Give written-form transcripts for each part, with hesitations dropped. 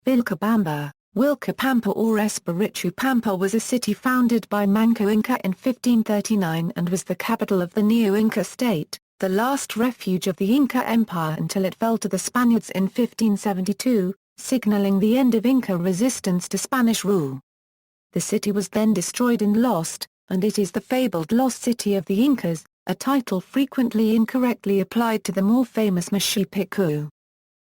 Vilcabamba, Willkapampa or Espíritu Pampa was a city founded by Manco Inca in 1539 and was the capital of the Neo-Inca State, the last refuge of the Inca Empire until it fell to the Spaniards in 1572, signaling the end of Inca resistance to Spanish rule. The city was then destroyed and lost, and it is the fabled lost city of the Incas, a title frequently incorrectly applied to the more famous Machu Picchu.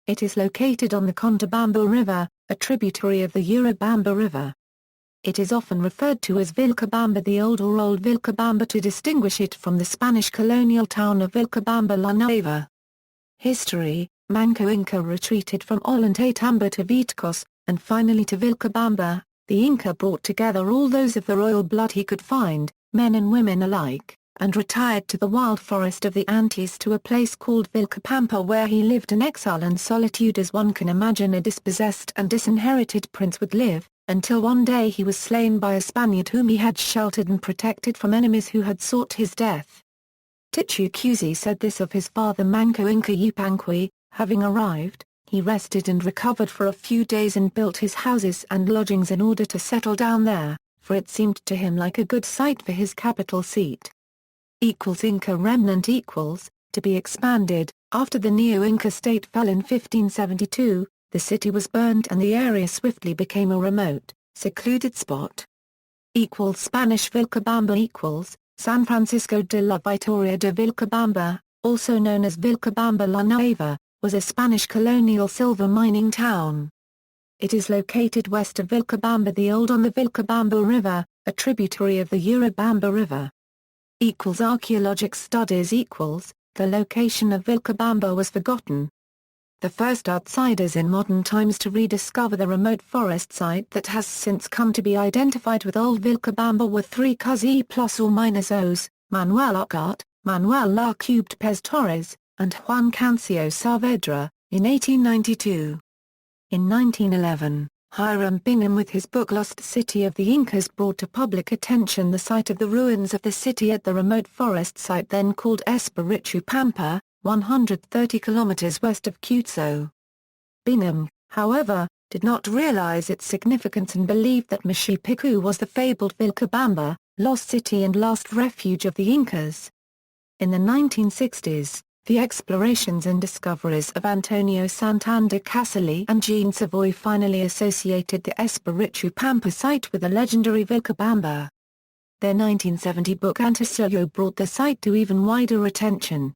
It is located on the Chontabamba River, a tributary of the Urubamba River. It is often referred to as Vilcabamba the Old or Old Vilcabamba to distinguish it from the Spanish colonial town of Vilcabamba la Nueva. History: Manco Inca retreated from Ollantaytambo to Vitcos, and finally to Vilcabamba. The Inca brought together all those of the royal blood he could find, men and women alike, and retired to the wild forest of the Andes to a place called Vilcapampa where he lived in exile and solitude as one can imagine a dispossessed and disinherited prince would live, until one day he was slain by a Spaniard whom he had sheltered and protected from enemies who had sought his death. Titu Cusi said this of his father Manco Inca Yupanqui: having arrived, he rested and recovered for a few days and built his houses and lodgings in order to settle down there, for it seemed to him like a good site for his capital seat. Inca remnant to be expanded. After the Neo-Inca State fell in 1572, the city was burned and the area swiftly became a remote, secluded spot. Spanish Vilcabamba San Francisco de la Victoria de Vilcabamba, also known as Vilcabamba la Nueva, was a Spanish colonial silver mining town. It is located west of Vilcabamba the Old on the Vilcabamba River, a tributary of the Urubamba River. Archaeologic studies the location of Vilcabamba was forgotten. The first outsiders in modern times to rediscover the remote forest site that has since come to be identified with Old Vilcabamba were three +Os, Manuel Arcart, Manuel La Cubed Pez Torres, and Juan Cancio Saavedra, in 1892. In 1911, Hiram Bingham with his book Lost City of the Incas brought to public attention the site of the ruins of the city at the remote forest site then called Espíritu Pampa, 130 kilometers west of Quito. Bingham, however, did not realize its significance and believed that Machu Picchu was the fabled Vilcabamba, lost city and last refuge of the Incas. In the 1960s, the explorations and discoveries of Antonio Santander Casali and Jean Savoy finally associated the Espíritu Pampa site with the legendary Vilcabamba. Their 1970 book Antecillo brought the site to even wider attention.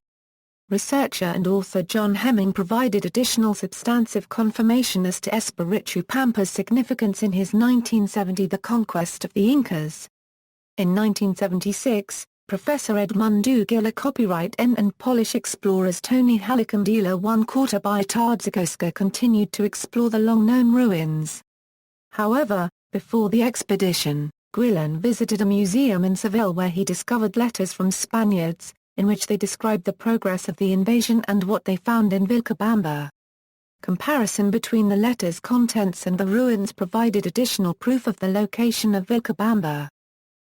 Researcher and author John Hemming provided additional substantive confirmation as to Espíritu Pampa's significance in his 1970 The Conquest of the Incas. In 1976, Professor Edmundo Gila copyright and Polish explorers Tony Halicandila ¼ by Tardzagowska continued to explore the long-known ruins. However, before the expedition, Guillen visited a museum in Seville where he discovered letters from Spaniards, in which they described the progress of the invasion and what they found in Vilcabamba. Comparison between the letters' contents and the ruins provided additional proof of the location of Vilcabamba.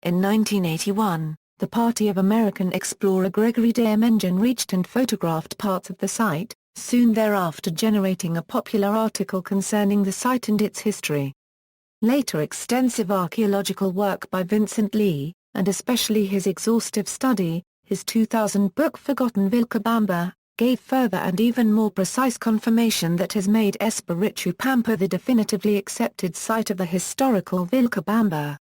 In 1981, the party of American explorer Gregory de Mengen reached and photographed parts of the site, soon thereafter generating a popular article concerning the site and its history. Later extensive archaeological work by Vincent Lee, and especially his exhaustive study, his 2000 book Forgotten Vilcabamba, gave further and even more precise confirmation that has made Espíritu Pampa the definitively accepted site of the historical Vilcabamba.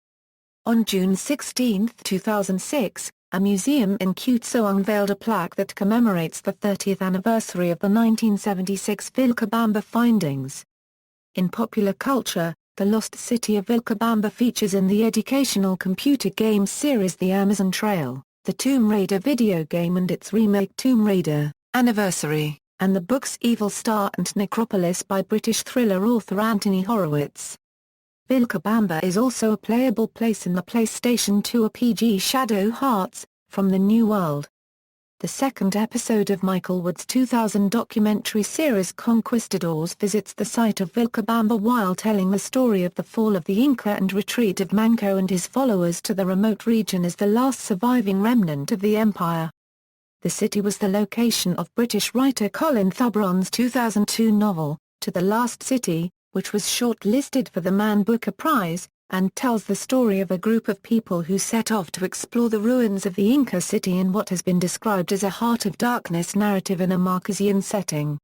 On June 16, 2006, a museum in Quito unveiled a plaque that commemorates the 30th anniversary of the 1976 Vilcabamba findings. In popular culture, the lost city of Vilcabamba features in the educational computer game series The Amazon Trail, the Tomb Raider video game and its remake Tomb Raider: Anniversary, and the books Evil Star and Necropolis by British thriller author Anthony Horowitz. Vilcabamba is also a playable place in the PlayStation 2 RPG Shadow Hearts, from the New World. The second episode of Michael Wood's 2000 documentary series Conquistadors visits the site of Vilcabamba while telling the story of the fall of the Inca and retreat of Manco and his followers to the remote region as the last surviving remnant of the empire. The city was the location of British writer Colin Thubron's 2002 novel, To the Last City, which was shortlisted for the Man Booker Prize, and tells the story of a group of people who set off to explore the ruins of the Inca city in what has been described as a Heart of Darkness narrative in a Marquesian setting.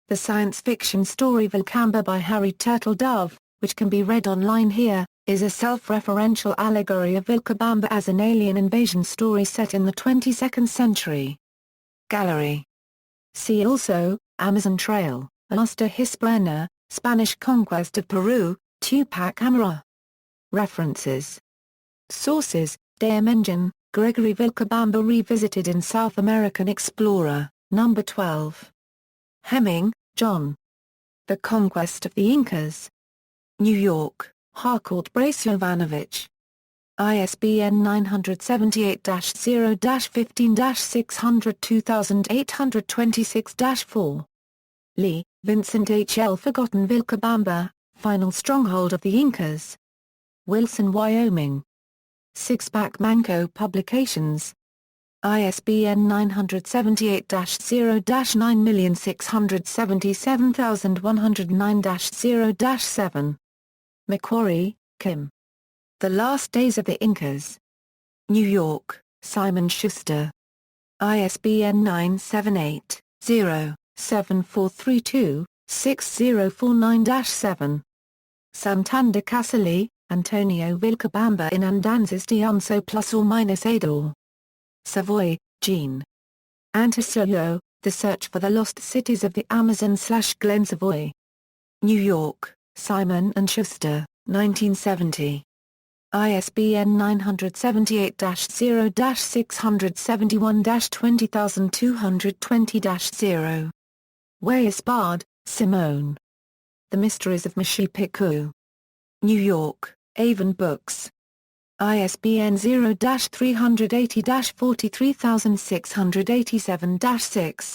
The science fiction story Vilcabamba by Harry Turtledove, which can be read online here, is a self-referential allegory of Vilcabamba as an alien invasion story set in the 22nd century. Gallery. See also, Amazon Trail, Nuestra Hispana, Spanish Conquest of Peru, Tupac Amaru. References. Sources: Engine, Gregory Vilcabamba Revisited in South American Explorer, No. 12. Hemming, John. The Conquest of the Incas. New York, Harcourt Brace Jovanovic. ISBN 978-0-15-600-2826-4. Lee, Vincent H. L. Forgotten Vilcabamba, Final Stronghold of the Incas. Wilson, Wyoming. Sixpack Manco Publications. ISBN 978-0-9677109-0-7. Macquarie, Kim. The Last Days of the Incas. New York, Simon Schuster. ISBN 978-0-7432-6049-7. Santander Casale, Antonio Vilcabamba in Andanzas de Unso ± Ador. Savoy, Jean. Antecillo, The Search for the Lost Cities of the Amazon/Glen Savoy. New York, Simon & Schuster, 1970. ISBN 978-0-671-20220-0. Way-Espard, Simone. The Mysteries of Machu Picchu. New York, Avon Books. ISBN 0-380-43687-6.